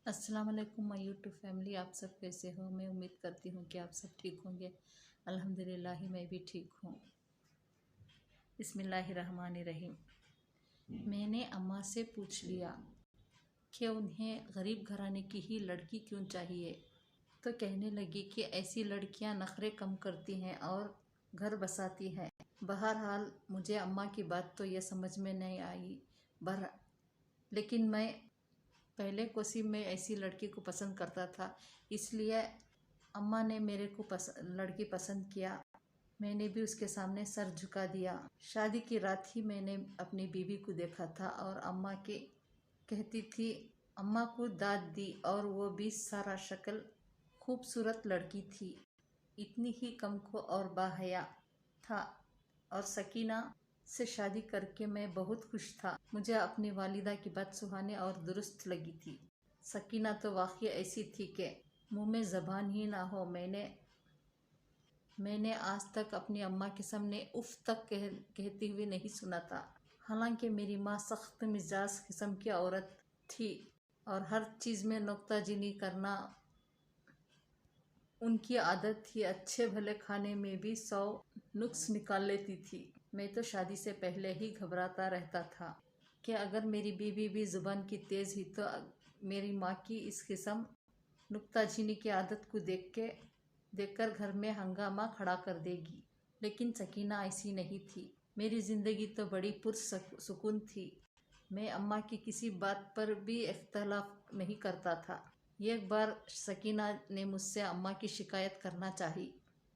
अस्सलाम वालेकुम my YouTube family. आप सब कैसे हो? मैं उम्मीद करती हूँ कि आप सब ठीक होंगे। अल्हम्दुलिल्लाह मैं भी ठीक हूँ। बिस्मिल्लाहिर्रहमानिर्रहीम। मैंने अम्मा से पूछ लिया कि उन्हें गरीब घराने की ही लड़की क्यों चाहिए, तो कहने लगी कि ऐसी लड़कियां नखरे कम करती हैं और घर बसाती हैं। बहरहाल मुझे अम्मा की बात तो यह समझ में नहीं आई, लेकिन मैं पहले कोसी में ऐसी लड़की को पसंद करता था, इसलिए अम्मा ने मेरे को लड़की पसंद किया। मैंने भी उसके सामने सर झुका दिया। शादी की रात ही मैंने अपनी बीवी को देखा था और अम्मा के कहती थी, अम्मा को दाद दी और वो भी सारा शक्ल खूबसूरत लड़की थी, इतनी ही कमको और बाहया था और सकीना से शादी करके मैं बहुत खुश था। मुझे अपनी वालिदा की बात सुहानी और दुरुस्त लगी थी। सकीना तो वाकई ऐसी थी कि मुंह में ज़बान ही ना हो। मैंने आज तक अपनी अम्मा के सामने उफ तक कहती हुई नहीं सुना था। हालांकि मेरी माँ सख्त मिजाज किस्म की औरत थी और हर चीज़ में नुक्ताचीनी करना उनकी आदत थी। अच्छे भले खाने में भी 100 नुक्स निकाल लेती थी। मैं तो शादी से पहले ही घबराता रहता था कि अगर मेरी बीवी भी जुबान की तेज़ हुई तो मेरी माँ की इस किस्म नुक्ताचीनी की आदत को देखकर घर में हंगामा खड़ा कर देगी। लेकिन सकीना ऐसी नहीं थी। मेरी ज़िंदगी तो बड़ी पुरसुकून थी। मैं अम्मा की किसी बात पर भी इख्तलाफ नहीं करता था। एक बार सकीना ने मुझसे अम्मा की शिकायत करना चाही।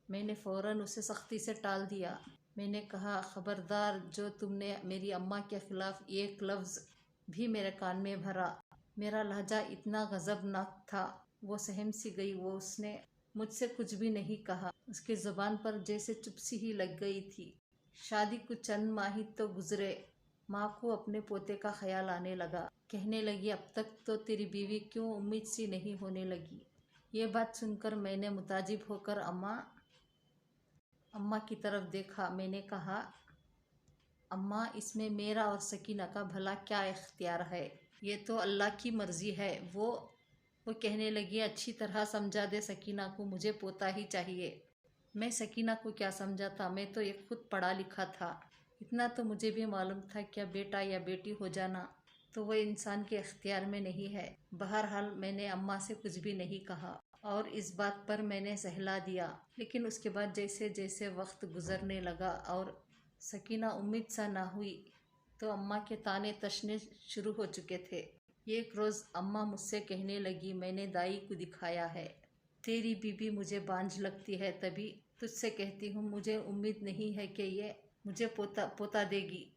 मैंने फ़ौरन उसे सख्ती से टाल दिया। मैंने कहा, खबरदार, जो तुमने मेरी अम्मा के खिलाफ एक लफ्ज़ भी मेरे कान में भरा। मेरा लहजा इतना गज़बनाक था, वो सहम सी गई। उसने मुझसे कुछ भी नहीं कहा। उसकी ज़ुबान पर जैसे चुप्सी ही लग गई थी। शादी को चंद माह ही तो गुजरे, माँ को अपने पोते का ख्याल आने लगा। कहने लगी, अब तक तो तेरी बीवी क्यों उम्मीद सी नहीं होने लगी। ये बात सुनकर मैंने मुताजिब होकर अम्मा की तरफ देखा। मैंने कहा, अम्मा, इसमें मेरा और सकीना का भला क्या इख्तियार है? ये तो अल्लाह की मर्जी है। वो कहने लगी, अच्छी तरह समझा दे सकीना को, मुझे पोता ही चाहिए। मैं सकीना को क्या समझाता, मैं तो एक खुद पढ़ा लिखा था। इतना तो मुझे भी मालूम था कि बेटा या बेटी हो जाना तो वह इंसान के इख्तियार में नहीं है। बहरहाल मैंने अम्मा से कुछ भी नहीं कहा और इस बात पर मैंने सहला दिया। लेकिन उसके बाद जैसे जैसे वक्त गुजरने लगा और सकीना उम्मीद सा ना हुई, तो अम्मा के ताने तशने शुरू हो चुके थे। एक रोज़ अम्मा मुझसे कहने लगी, मैंने दाई को दिखाया है, तेरी बीबी मुझे बांझ लगती है, तभी तुझसे कहती हूँ। मुझे उम्मीद नहीं है कि ये मुझे पोता देगी।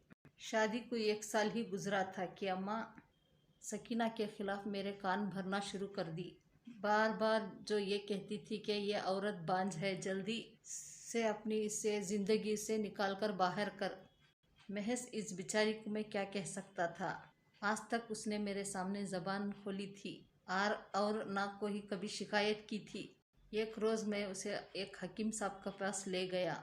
शादी को 1 साल ही गुजरा था कि अम्मा सकीना के खिलाफ मेरे कान भरना शुरू कर दी। बार बार जो ये कहती थी कि ये औरत बांझ है, जल्दी से अपनी इसे ज़िंदगी से निकाल कर बाहर कर। महज इस बेचारी को मैं क्या कह सकता था? आज तक उसने मेरे सामने ज़बान खोली थी और ना कोई कभी शिकायत की थी। एक रोज़ मैं उसे एक हकीम साहब के पास ले गया।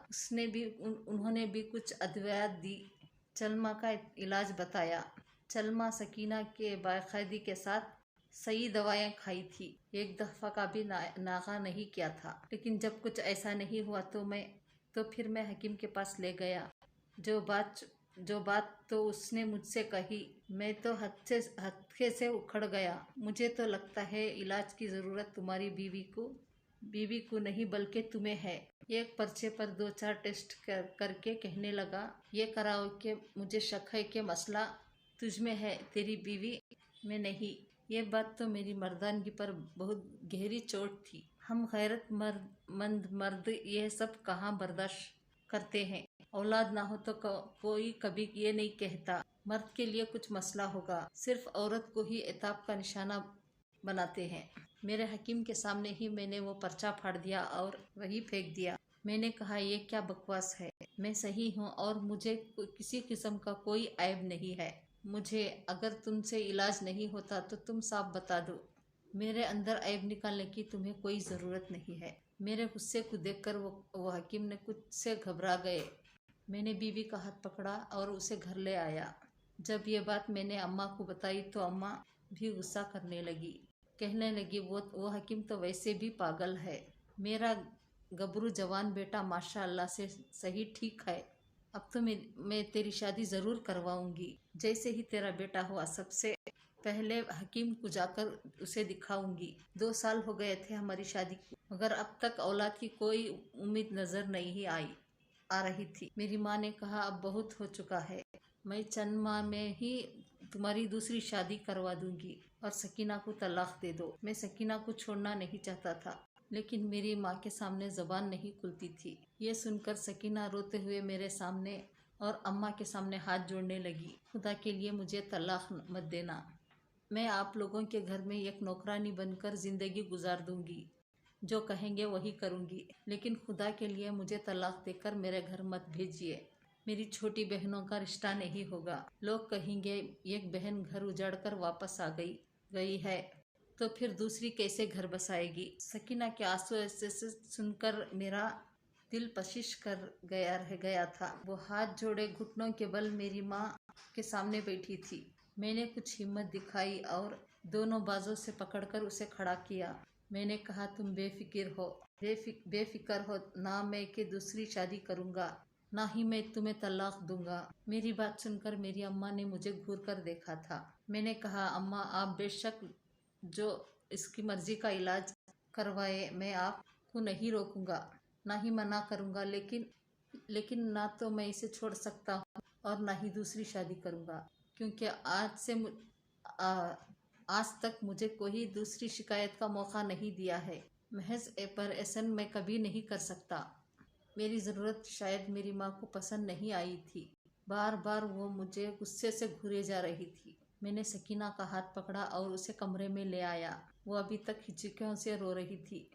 उन्होंने भी कुछ अद्वियात दी, चलमा का इलाज बताया। चलमा सकीना के बाकायदगी के साथ सही दवाएं खाई थी, एक दफ़ा का भी नागा नहीं किया था। लेकिन जब कुछ ऐसा नहीं हुआ तो फिर मैं हकीम के पास ले गया। जो बात तो उसने मुझसे कही, मैं तो हत्थे से उखड़ गया। मुझे तो लगता है इलाज की ज़रूरत तुम्हारी बीवी को नहीं बल्कि तुम्हें है। एक पर्चे पर 2-4 टेस्ट करके कहने लगा, ये कराओ कि मुझे शक है कि मसला तुझ में है, तेरी बीवी में नहीं। ये बात तो मेरी मर्दानगी पर बहुत गहरी चोट थी। हम गैरतमंद मर्द ये सब कहाँ बर्दाश्त करते हैं। औलाद ना हो तो कोई कभी ये नहीं कहता मर्द के लिए कुछ मसला होगा, सिर्फ औरत को ही इताब का निशाना बनाते हैं। मेरे हकीम के सामने ही मैंने वो पर्चा फाड़ दिया और वही फेंक दिया। मैंने कहा, ये क्या बकवास है? मैं सही हूँ और मुझे किसी किस्म का कोई ऐब नहीं है। मुझे अगर तुमसे इलाज नहीं होता तो तुम साफ बता दो। मेरे अंदर ऐब निकालने की तुम्हें कोई ज़रूरत नहीं है। मेरे गुस्से को देखकर वो हकीम ने कुछ से घबरा गए। मैंने बीवी का हाथ पकड़ा और उसे घर ले आया। जब ये बात मैंने अम्मा को बताई तो अम्मा भी गुस्सा करने लगी। कहने लगी, वो हकीम तो वैसे भी पागल है। मेरा गबरू जवान बेटा माशाअल्लाह से सही ठीक है। अब तो मैं तेरी शादी ज़रूर करवाऊंगी। जैसे ही तेरा बेटा हुआ सबसे पहले हकीम को जाकर उसे दिखाऊंगी। 2 साल हो गए थे हमारी शादी को, मगर अब तक औलाद की कोई उम्मीद नज़र नहीं आ रही थी। मेरी माँ ने कहा, अब बहुत हो चुका है, मैं चंद माह में ही तुम्हारी दूसरी शादी करवा दूंगी और सकीना को तलाक दे दो। मैं सकीना को छोड़ना नहीं चाहता था, लेकिन मेरी माँ के सामने ज़बान नहीं खुलती थी। ये सुनकर सकीना रोते हुए मेरे सामने और अम्मा के सामने हाथ जोड़ने लगी। खुदा के लिए मुझे तलाक मत देना। मैं आप लोगों के घर में एक नौकरानी बनकर ज़िंदगी गुजार दूंगी। जो कहेंगे वही करूंगी, लेकिन खुदा के लिए मुझे तलाक देकर मेरे घर मत भेजिए। मेरी छोटी बहनों का रिश्ता नहीं होगा। लोग कहेंगे एक बहन घर उजाड़कर वापस आ गई है, तो फिर दूसरी कैसे घर बसाएगी। सकीना के आंसू ऐसे सुनकर मेरा दिल पशिश कर रह गया था। वो हाथ जोड़े घुटनों के बल मेरी माँ के सामने बैठी थी। मैंने कुछ हिम्मत दिखाई और दोनों बाजों से पकड़कर उसे खड़ा किया। मैंने कहा, तुम बेफिक्र हो ना, मैं कि दूसरी शादी करूँगा, ना ही मैं तुम्हें तलाक दूंगा। मेरी बात सुनकर मेरी अम्मा ने मुझे घूर कर देखा था। मैंने कहा, अम्मा आप बेशक जो इसकी मर्जी का इलाज करवाए, मैं आपको नहीं रोकूंगा, ना ही मना करूंगा, लेकिन ना तो मैं इसे छोड़ सकता हूँ और ना ही दूसरी शादी करूंगा, क्योंकि आज तक मुझे कोई दूसरी शिकायत का मौका नहीं दिया है। महज पर ऐसा मैं कभी नहीं कर सकता। मेरी ज़रूरत शायद मेरी माँ को पसंद नहीं आई थी। बार बार वो मुझे गुस्से से घूरे जा रही थी। मैंने सकीना का हाथ पकड़ा और उसे कमरे में ले आया। वो अभी तक हिचकियों से रो रही थी।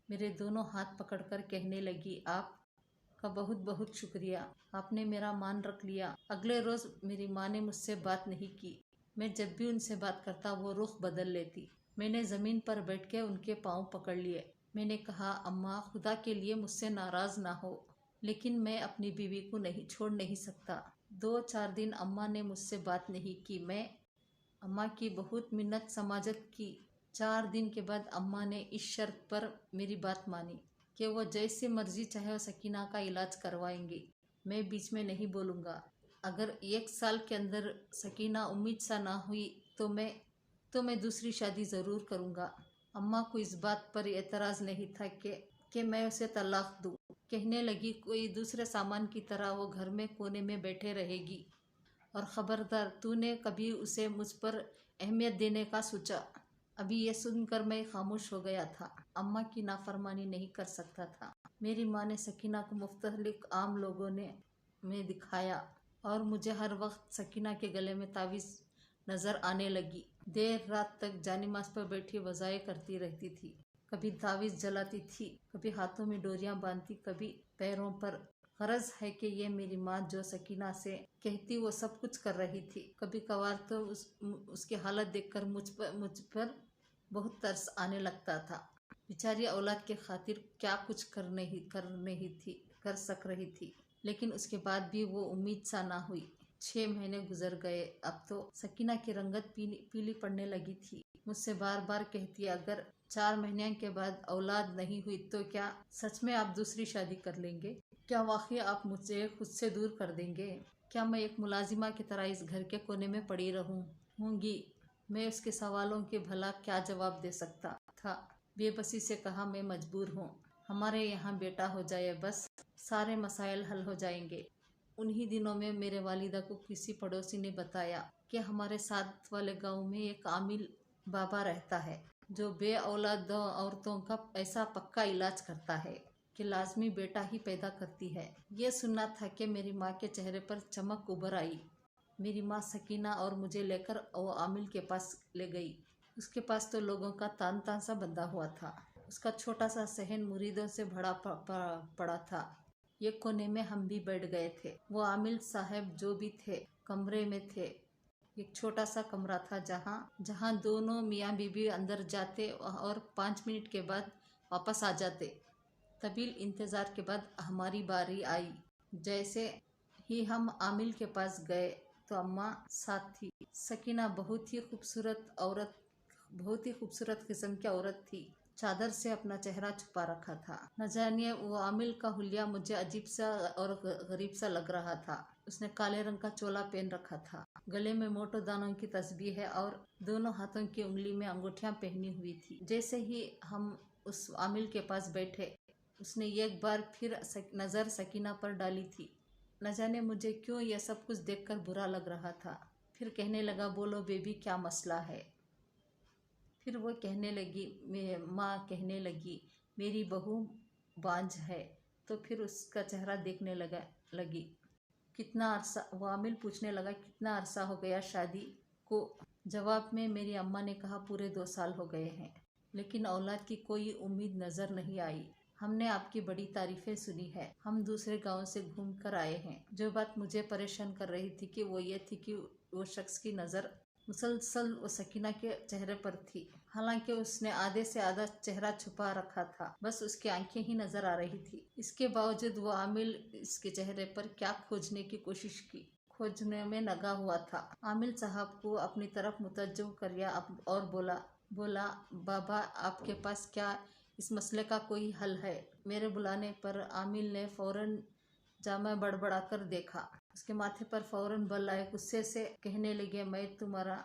मेरे दोनों हाथ पकड़कर कहने लगी, आपका बहुत बहुत शुक्रिया, आपने मेरा मान रख लिया। अगले रोज़ मेरी माँ ने मुझसे बात नहीं की। मैं जब भी उनसे बात करता वो रुख बदल लेती। मैंने ज़मीन पर बैठ के उनके पाँव पकड़ लिए। मैंने कहा, अम्मा खुदा के लिए मुझसे नाराज़ ना हो, लेकिन मैं अपनी बीवी को छोड़ नहीं सकता। 2-4 दिन अम्मा ने मुझसे बात नहीं की। मैं अम्मा की बहुत मिन्नत समाजत की। 4 दिन के बाद अम्मा ने इस शर्त पर मेरी बात मानी कि वो जैसे मर्जी चाहे सकीना का इलाज करवाएंगी। मैं बीच में नहीं बोलूँगा। अगर 1 साल के अंदर सकीना उम्मीद सा ना हुई तो मैं दूसरी शादी ज़रूर करूँगा। अम्मा को इस बात पर एतराज़ नहीं था कि मैं उसे तलाक दूँ। कहने लगी, कोई दूसरे सामान की तरह वो घर में कोने में बैठे रहेगी, और ख़बरदार तूने कभी उसे मुझ पर अहमियत देने का सोचा। अभी ये सुनकर मैं खामोश हो गया था। अम्मा की नाफरमानी नहीं कर सकता था। मेरी माँ ने सकीना को मुख्तलिफ आम लोगों में दिखाया और मुझे हर वक्त सकीना के गले में तावीज़ नज़र आने लगी। देर रात तक जानिमाज़ पर बैठी वज़ाएं करती रहती थी। कभी तावीज़ जलाती थी, कभी हाथों में डोरियां बांधती, कभी पैरों पर। गरज है कि ये मेरी माँ जो सकीना से कहती वो सब कुछ कर रही थी। कभी कभार तो उसकी हालत देखकर मुझ पर बहुत तरस आने लगता था। बेचारी औलाद के खातिर क्या कुछ कर सक रही थी, लेकिन उसके बाद भी वो उम्मीद सा ना हुई। 6 महीने गुजर गए। अब तो सकीना की रंगत पीली पड़ने लगी थी। मुझसे बार बार कहती, अगर 4 महीने के बाद औलाद नहीं हुई तो क्या सच में आप दूसरी शादी कर लेंगे? क्या वाकई आप मुझे खुद से दूर कर देंगे? क्या मैं एक मुलाजिमा की तरह इस घर के कोने में पड़ी रहूंगी? मैं उसके सवालों के भला क्या जवाब दे सकता था। बेबसी से कहा, मैं मजबूर हूँ, हमारे यहाँ बेटा हो जाए, बस सारे मसाइल हल हो जाएंगे। उन्हीं दिनों में मेरे वालिदा को किसी पड़ोसी ने बताया कि हमारे साथ वाले गांव में एक आमिल बाबा रहता है जो बे औलाद औरतों का ऐसा पक्का इलाज करता है कि लाजमी बेटा ही पैदा करती है। ये सुनना था कि मेरी माँ के चेहरे पर चमक उभर आई। मेरी माँ सकीना और मुझे लेकर वो आमिल के पास ले गई। उसके पास तो लोगों का तांता सा बंधा हुआ था। उसका छोटा सा सहन मुरीदों से भरा पड़ा था। ये कोने में हम भी बैठ गए थे। वो आमिल साहब जो भी थे कमरे में थे। एक छोटा सा कमरा था जहाँ दोनों मियाँ बीबी अंदर जाते और 5 मिनट के बाद वापस आ जाते। तवील इंतज़ार के बाद हमारी बारी आई। जैसे ही हम आमिल के पास गए तो अम्मा साथ थी। सकीना बहुत ही खूबसूरत औरत बहुत ही खूबसूरत किस्म की औरत थी। चादर से अपना चेहरा छुपा रखा था। न जाने वो आमिल का हुलिया मुझे अजीब सा और गरीब सा लग रहा था। उसने काले रंग का चोला पहन रखा था, गले में मोटे दानों की तस्बीह है और दोनों हाथों की उंगली में अंगूठियां पहनी हुई थी। जैसे ही हम उस आमिल के पास बैठे, उसने एक बार फिर नजर सकीना पर डाली थी। न जाने मुझे क्यों यह सब कुछ देखकर बुरा लग रहा था। फिर कहने लगा, बोलो बेबी, क्या मसला है? फिर वो कहने लगी, माँ कहने लगी, मेरी बहू बांझ है। तो फिर उसका चेहरा देखने लगी। कितना अरसा, वो आमिल पूछने लगा, कितना अरसा हो गया शादी को? जवाब में मेरी अम्मा ने कहा, पूरे 2 साल हो गए हैं, लेकिन औलाद की कोई उम्मीद नजर नहीं आई। हमने आपकी बड़ी तारीफें सुनी है। हम दूसरे गांव से घूम कर आए हैं। जो बात मुझे परेशान कर रही थी कि वो ये थी कि वो शख्स की नज़र मुसलसल वो सकीना के चेहरे पर थी। हालांकि उसने आधे से आधा चेहरा छुपा रखा था, बस उसकी आंखें ही नजर आ रही थी। इसके बावजूद वो आमिल इसके चेहरे पर क्या खोजने की कोशिश की, खोजने में लगा हुआ था। आमिल साहब को अपनी तरफ मुतवज्जो किया और बोला, बाबा, आपके पास क्या इस मसले का कोई हल है? मेरे बुलाने पर आमिल ने फौरन जामा बड़बड़ाकर देखा। उसके माथे पर फौरन बल आए। गुस्से से कहने लगे, मैं तुम्हारा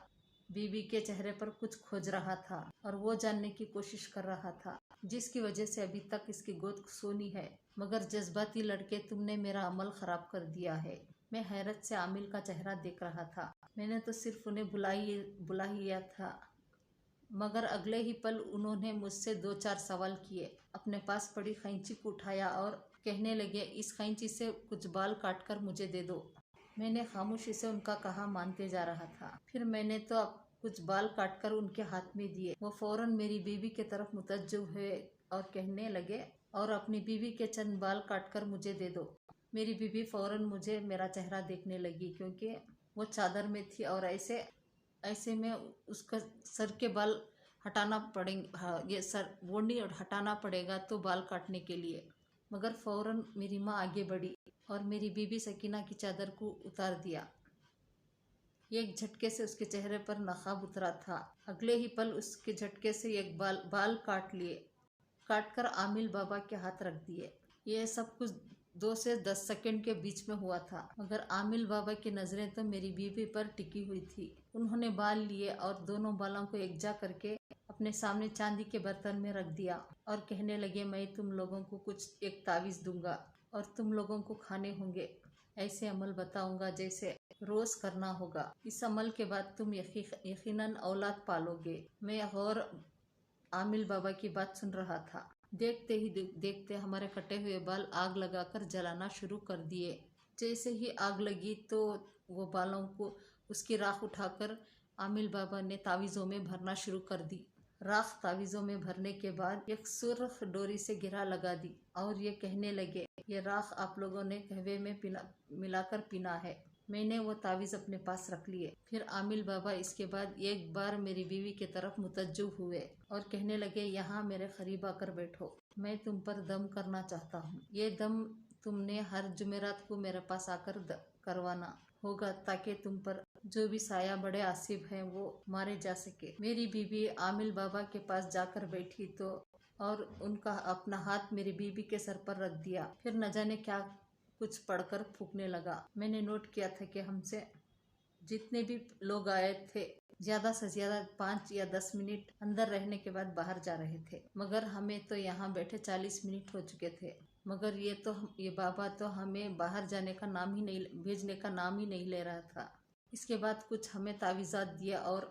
बीबी के चेहरे पर कुछ खोज रहा था और वो जानने की कोशिश कर रहा था, जिसकी वजह से अभी तक इसकी गोद सोनी है। मगर जज्बाती लड़के, तुमने मेरा अमल खराब कर दिया है। मैं हैरत से आमिल का चेहरा देख रहा था। मैंने तो सिर्फ उन्हें बुला लिया था, मगर अगले ही पल उन्होंने मुझसे 2-4 सवाल किए। अपने पास पड़ी कैंची को उठाया और कहने लगे, इस कैंची से कुछ बाल काट कर मुझे दे दो। मैंने खामोशी से उनका कहा मानते जा रहा था। फिर मैंने तो अब कुछ बाल काटकर उनके हाथ में दिए। वो फौरन मेरी बीवी की तरफ मुतवज्जो हुए और कहने लगे, और अपनी बीवी के चंद बाल काटकर मुझे दे दो। मेरी बीवी फौरन मुझे मेरा चेहरा देखने लगी, क्योंकि वो चादर में थी और ऐसे में उसका सर के बाल हटाना पड़ेंगे। हाँ, ये सर ओढ़नी हटाना पड़ेगा तो बाल काटने के लिए। मगर फौरन मेरी माँ आगे बढ़ी और मेरी बीबी सकीना की चादर को उतार दिया। एक झटके से उसके चेहरे पर नकाब उतरा था। अगले ही पल उसके झटके से एक बाल काट कर आमिल बाबा के हाथ रख दिए। ये सब कुछ 2 से 10 सेकंड के बीच में हुआ था, मगर आमिल बाबा की नजरें तो मेरी बीवी पर टिकी हुई थी। उन्होंने बाल लिए और दोनों बालों को एकजा करके अपने सामने चांदी के बर्तन में रख दिया और कहने लगे, मैं तुम लोगों को कुछ एक तावीज़ दूंगा और तुम लोगों को खाने होंगे। ऐसे अमल बताऊंगा जैसे रोज करना होगा। इस अमल के बाद तुम यकीनन औलाद पालोगे। मैं गौर आमिल बाबा की बात सुन रहा था। देखते ही देखते हमारे कटे हुए बाल आग लगाकर जलाना शुरू कर दिए। जैसे ही आग लगी तो वो बालों को उसकी राख उठाकर आमिल बाबा ने तावीज़ों में भरना शुरू कर दी। राख तावीज़ों में भरने के बाद एक सुर्ख डोरी से गिरा लगा दी और ये कहने लगे, ये राख आप लोगों ने कहवे में मिलाकर पीना है। मैंने वो तावीज़ अपने पास रख लिए। फिर आमिल बाबा इसके बाद एक बार मेरी बीवी की तरफ मुतवज्जो हुए और कहने लगे, यहाँ मेरे करीब आकर बैठो। मैं तुम पर दम करना चाहता हूँ। ये दम तुमने हर जुमेरात को मेरे पास आकर करवाना होगा, ताकि तुम पर जो भी साया बड़े आसिफ हैं वो मारे जा सके। मेरी बीवी आमिल बाबा के पास जाकर बैठी तो और उनका अपना हाथ मेरी बीवी के सर पर रख दिया। फिर न जाने क्या कुछ पढ़कर फूंकने लगा। मैंने नोट किया था कि हमसे जितने भी लोग आए थे, ज्यादा से ज्यादा 5 या 10 मिनट अंदर रहने के बाद बाहर जा रहे थे, मगर हमें तो यहाँ बैठे 40 मिनट हो चुके थे। मगर ये बाबा तो हमें बाहर जाने का नाम ही नहीं, भेजने का नाम ही नहीं ले रहा था। इसके बाद कुछ हमें तावीज़ात दिया और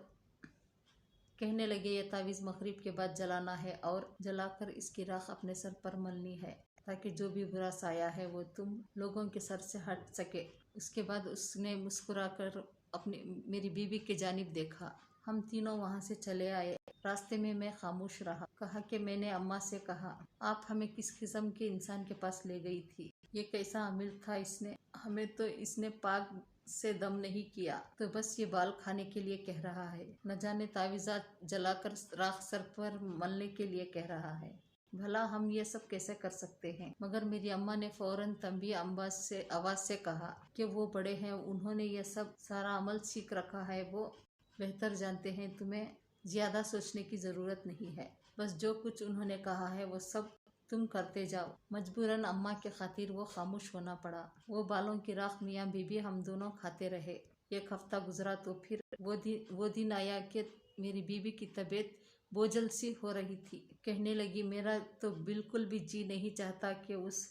कहने लगे, ये तावीज़ मगरिब के बाद जलाना है और जलाकर इसकी राख अपने सर पर मलनी है, ताकि जो भी बुरा साया है वो तुम लोगों के सर से हट सके। उसके बाद उसने मुस्कुराकर मेरी बीवी की जानिब देखा। हम तीनों वहाँ से चले आए। रास्ते में मैं खामोश रहा। कहा कि मैंने अम्मा से कहा, आप हमें किस किस्म के इंसान के पास ले गई थी? ये कैसा अमीर था? इसने पाक से दम नहीं किया तो बस ये बाल खाने के लिए कह रहा है। न जाने तावीज़ात जलाकर राख सर पर मलने के लिए कह रहा है। भला हम ये सब कैसे कर सकते हैं? मगर मेरी अम्मा ने फौरन तंबी आवाज से कहा कि वो बड़े हैं, उन्होंने ये सब सारा अमल सीख रखा है, वो बेहतर जानते हैं। तुम्हें زیادہ سوچنے کی ضرورت نہیں ہے، بس جو کچھ انہوں نے کہا ہے وہ سب تم کرتے جاؤ۔ مجبوراً اماں کی خاطر وہ خاموش ہونا پڑا۔ وہ بالوں کی راکھ میاں بیوی ہم دونوں کھاتے رہے۔ ایک ہفتہ گزرا تو پھر وہ دن آیا کہ میری بیوی کی طبیعت بوجھل سی ہو رہی تھی۔ کہنے لگی میرا تو بالکل بھی جی نہیں چاہتا کہ اس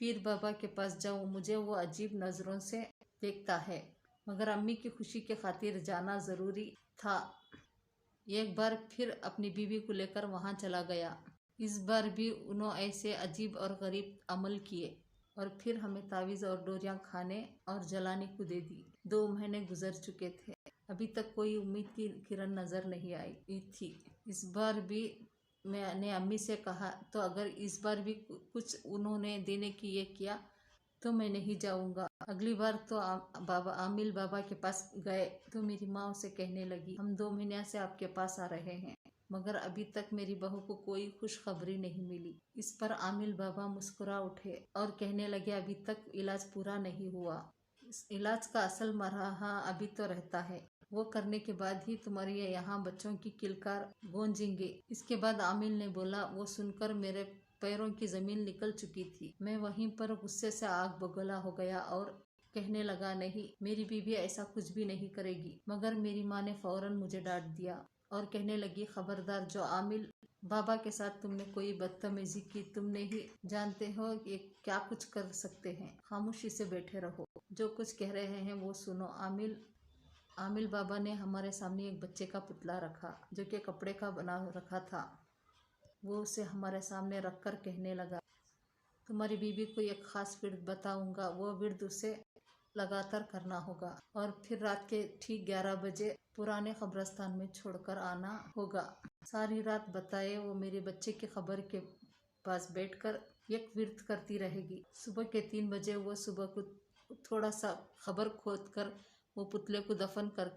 پیر بابا کے پاس جاؤں، مجھے وہ عجیب نظروں سے دیکھتا ہے، مگر امی کی خوشی کی خاطر جانا ضروری تھا۔ ایک بار پھر اپنی بیوی کو لے کر وہاں چلا گیا۔ اس بار بھی انہوں ایسے عجیب اور غریب عمل کیے اور پھر ہمیں تعویذ اور ڈوریاں کھانے اور جلانے کو دے دی۔ 2 مہینے گزر چکے تھے، ابھی تک کوئی امید کی کرن نظر نہیں آئی تھی۔ اس بار بھی میں نے امی سے کہا تو اگر اس بار بھی کچھ انہوں نے دینے کی یہ کیا تو میں نہیں جاؤں گا۔ اگلی بار تو عامل بابا کے پاس گئے تو میری ماں اسے کہنے لگی ہم 2 مہینے سے آپ کے پاس آ رہے ہیں، مگر ابھی تک میری بہو کو کوئی خوشخبری نہیں ملی۔ اس پر عامل بابا مسکرا اٹھے اور کہنے لگے ابھی تک علاج پورا نہیں ہوا، اس علاج کا اصل مرحلہ ابھی تو رہتا ہے، وہ کرنے کے بعد ہی تمہارے یہاں بچوں کی کلکار گونجیں گے۔ اس کے بعد عامل نے بولا۔ وہ سن کر میرے پیروں کی زمین نکل چکی تھی۔ میں وہیں پر غصے سے آگ بگولا ہو گیا اور کہنے لگا نہیں، میری بیوی ایسا کچھ بھی نہیں کرے گی، مگر میری ماں نے فوراً مجھے ڈانٹ دیا اور کہنے لگی خبردار، جو عامل بابا کے ساتھ تم نے کوئی بدتمیزی کی، تم نہیں جانتے ہو کہ کیا کچھ کر سکتے ہیں، خاموشی سے بیٹھے رہو، جو کچھ کہہ رہے ہیں وہ سنو۔ عامل بابا نے ہمارے سامنے ایک بچے کا پتلا رکھا جو کہ کپڑے کا بنا رکھا تھا۔ وہ اسے ہمارے سامنے رکھ کر کہنے لگا تمہاری بیوی کو ایک خاص ورد بتاؤں گا، وہ ورد اسے لگاتار کرنا ہوگا اور پھر رات کے ٹھیک 11 بجے پرانے قبرستان میں چھوڑ کر آنا ہوگا۔ ساری رات بتائے وہ میرے بچے کی قبر کے پاس بیٹھ کر ایک ورد کرتی رہے گی۔ صبح کے 3 بجے وہ صبح کو تھوڑا سا قبر کھود کر وہ پتلے کو دفن کر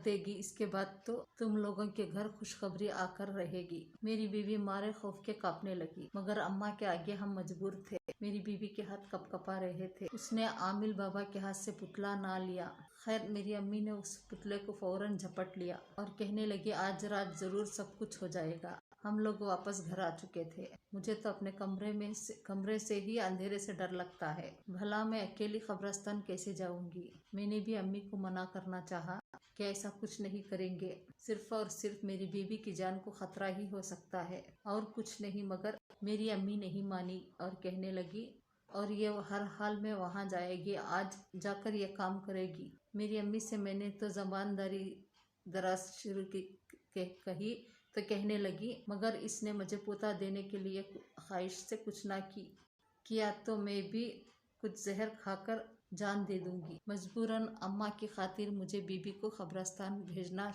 دے گی۔ اس کے بعد تو تم لوگوں کے گھر خوشخبری آ کر رہے گی۔ میری بیوی مارے خوف کے کانپنے لگی، مگر اماں کے آگے ہم مجبور تھے۔ میری بیوی کے ہاتھ کپ کپا رہے تھے، اس نے عامل بابا کے ہاتھ سے پتلا نہ لیا۔ خیر میری امی نے اس پتلے کو فوراً جھپٹ لیا اور کہنے لگی آج رات ضرور سب کچھ ہو جائے گا۔ ہم لوگ واپس گھر آ چکے تھے۔ مجھے تو اپنے کمرے سے ہی اندھیرے سے ڈر لگتا ہے، بھلا میں اکیلی قبرستان کیسے جاؤں گی؟ میں نے بھی امی کو منع کرنا چاہا کہ ایسا کچھ نہیں کریں گے، صرف اور صرف میری بیوی کی جان کو خطرہ ہی ہو سکتا ہے اور کچھ نہیں، مگر میری امی نہیں مانی اور کہنے لگی اور یہ ہر حال میں وہاں جائے گی، آج جا کر یہ کام کرے گی۔ میری امی سے میں نے تو زبان دراز شروع کہی تو کہنے لگی مگر اس نے مجھے پوتا دینے کے لیے خواہش سے کچھ نہ کیا تو میں بھی کچھ زہر کھا کر جان دے دوں گی۔ مجبوراً اماں کی خاطر مجھے بیوی کو قبرستان بھیجنا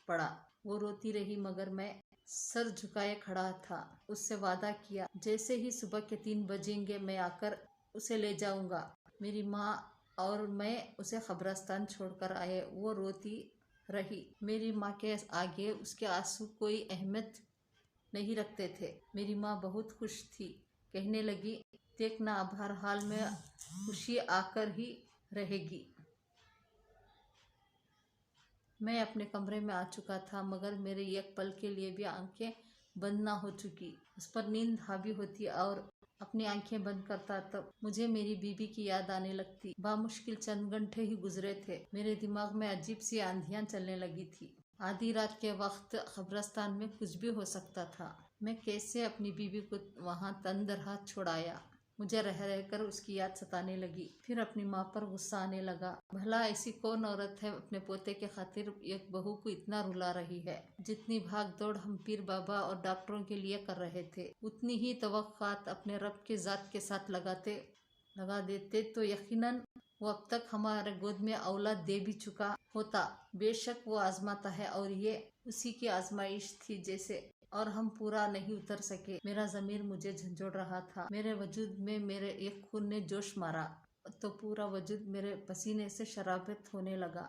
پڑا۔ وہ روتی رہی مگر میں سر جھکائے کھڑا تھا۔ اس سے وعدہ کیا جیسے ہی صبح کے 3 بجیں گے میں آ کر اسے لے جاؤں گا۔ میری ماں اور میں اسے قبرستان چھوڑ کر آئے۔ وہ روتی رہی۔ میری ماں کے آگے اس کے آنسو کوئی اہمیت نہیں رکھتے تھے۔ میری ماں بہت خوش تھی، کہنے لگی دیکھنا اب ہر حال میں خوشی آ کر ہی رہے گی۔ میں اپنے کمرے میں آ چکا تھا مگر میرے ایک پل کے لیے بھی آنکھیں بند نہ ہو چکی۔ اس پر نیند حاوی ہوتی اور اپنی آنکھیں بند کرتا تو مجھے میری بیوی کی یاد آنے لگتی۔ بامشکل چند گھنٹے ہی گزرے تھے، میرے دماغ میں عجیب سی آندھیاں چلنے لگی تھی۔ آدھی رات کے وقت قبرستان میں کچھ بھی ہو سکتا تھا۔ میں کیسے اپنی بیوی کو وہاں تندرہا چھوڑ آیا؟ مجھے رہ کر اس کی یاد ستانے لگی۔ پھر اپنی ماں پر غصہ آنے لگا، بھلا ایسی کون عورت ہے اپنے پوتے کے خاطر ایک بہو کو اتنا رلا رہی ہے؟ جتنی بھاگ دوڑ ہم پیر بابا اور ڈاکٹروں کے لیے کر رہے تھے، اتنی ہی توقعات اپنے رب کے ذات کے ساتھ لگا دیتے تو یقیناً وہ اب تک ہمارے گود میں اولاد دے بھی چکا ہوتا۔ بے شک وہ آزماتا ہے اور یہ اسی کی آزمائش تھی جیسے، اور ہم پورا نہیں اتر سکے۔ میرا ضمیر مجھے جھنجھوڑ رہا تھا، میرے وجود میں میرے ایک خون نے جوش مارا تو پورا وجود میرے پسینے سے شرابت ہونے لگا۔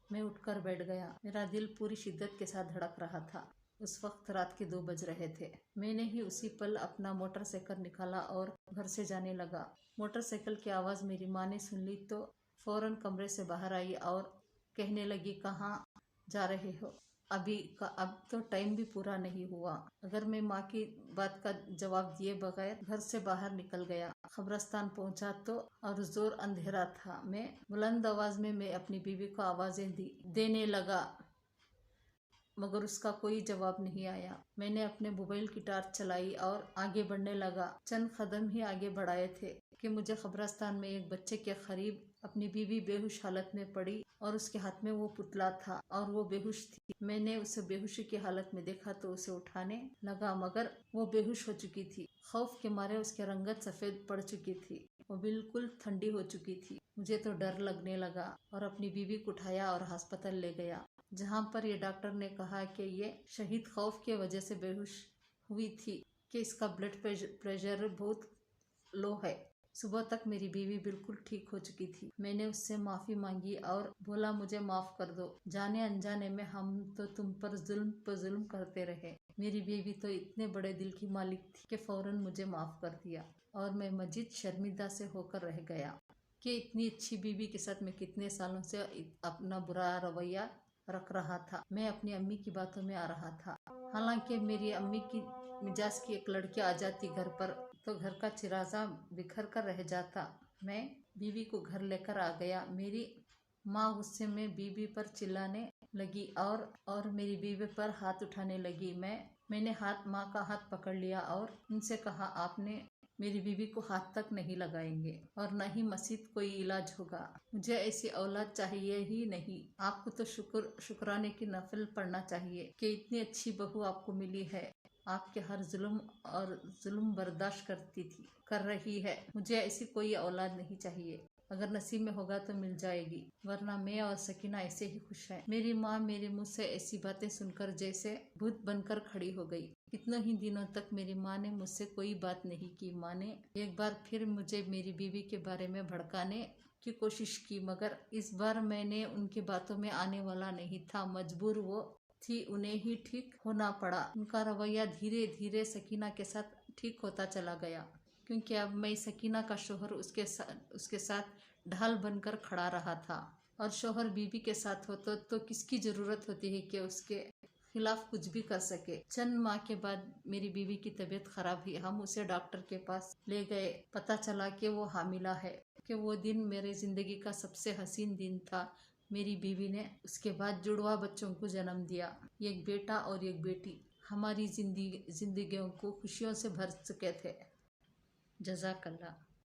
میں اٹھ کر بیٹھ گیا، میرا دل پوری شدت کے ساتھ دھڑک رہا تھا۔ اس وقت رات کے 2 بج رہے تھے۔ میں نے ہی اسی پل اپنا موٹر سائیکل نکالا اور گھر سے جانے لگا۔ موٹر سائیکل کی آواز میری ماں نے سن لی تو فوراً کمرے سے باہر آئی اور کہنے لگی کہاں جا رہے ہو؟ अब तो टाइम भी पूरा नहीं हुआ। अगर मैं माँ की बात का जवाब दिए बगैर घर से बाहर निकल गया। कब्रिस्तान पहुंचा तो और जोर अंधेरा था। मैं बुलंद आवाज में मैं अपनी बीवी को आवाजें देने लगा, मगर उसका कोई जवाब नहीं आया। मैंने अपने मोबाइल की टार्च चलाई और आगे बढ़ने लगा। चंद कदम ही आगे बढ़ाए थे कि मुझे कब्रिस्तान में एक बच्चे के करीब अपनी बीवी बेहोश हालत में पड़ी और उसके हाथ में वो पुतला था और वो बेहोश थी। मैंने उसे बेहोशी की हालत में देखा तो उसे उठाने लगा, मगर वो बेहोश हो चुकी थी। खौफ के मारे उसकी रंगत सफेद पड़ चुकी थी, वो बिल्कुल ठंडी हो चुकी थी। मुझे तो डर लगने लगा और अपनी बीवी को उठाया और अस्पताल ले गया, जहाँ पर ये डॉक्टर ने कहा कि ये शहीद खौफ की वजह से बेहोश हुई थी, कि इसका ब्लड प्रेशर बहुत लो है। सुबह तक मेरी बीवी बिल्कुल ठीक हो चुकी थी। मैंने उससे माफी मांगी और बोला, मुझे माफ कर दो, जाने अनजाने में हम तो तुम पर जुल्म करते रहे। मेरी बीवी तो इतने बड़े दिल की मालिक थी कि फौरन मुझे माफ कर दिया और मैं मजीद शर्मिंदा से होकर रह गया कि इतनी अच्छी बीवी के साथ मैं कितने सालों से अपना बुरा रवैया रख रहा था। मैं अपनी अम्मी की बातों में आ रहा था। हालांकि मेरी अम्मी की मिजाज की एक लड़की आ जाती घर पर तो घर का चिराजा बिखर कर रह जाता। मैं बीवी को घर लेकर आ गया। मेरी माँ गुस्से में बीवी पर चिल्लाने लगी और मेरी बीवी पर हाथ उठाने लगी। मैंने माँ का हाथ पकड़ लिया और उनसे कहा, आपने मेरी बीवी को हाथ तक नहीं लगाएंगे और न ही मसीद कोई इलाज होगा। मुझे ऐसी औलाद चाहिए ही नहीं। आपको तो शुक्राने की नफल पढ़ना चाहिए कि इतनी अच्छी बहू आपको मिली है। आपके हर जुल्म बर्दाश्त कर रही है। मुझे ऐसी कोई औलाद नहीं चाहिए। अगर नसीब में होगा तो मिल जाएगी, वरना मैं और सकीना ऐसे ही खुश हैं। मेरी माँ मेरे मुंह से ऐसी बातें सुनकर जैसे भूत बनकर खड़ी हो गई। कितने ही दिनों तक मेरी माँ ने मुझसे कोई बात नहीं की। माँ ने एक बार फिर मुझे मेरी बीवी के बारे में भड़काने की कोशिश की, मगर इस बार मैंने उनकी बातों में आने वाला नहीं था। मजबूर वो थी, उन्हें ही ठीक होना पड़ा। उनका रवैया धीरे धीरे सकीना के साथ ठीक होता चला गया, क्योंकि अब मैं सकीना का शोहर उसके साथ ढाल बनकर खड़ा रहा था। और शोहर बीवी के साथ हो तो किसकी जरूरत होती है कि उसके खिलाफ कुछ भी कर सके। चंद माह के बाद मेरी बीवी की तबीयत खराब हुई। हम उसे डॉक्टर के पास ले गए। पता चला कि वो हामिला है। कि वो दिन मेरे जिंदगी का सबसे हसीन दिन था। मेरी बीवी ने उसके बाद जुड़वा बच्चों को जन्म दिया, एक बेटा और एक बेटी। हमारी जिंदगियों को खुशियों से भर चुके थे। जज़ाकल्लाह।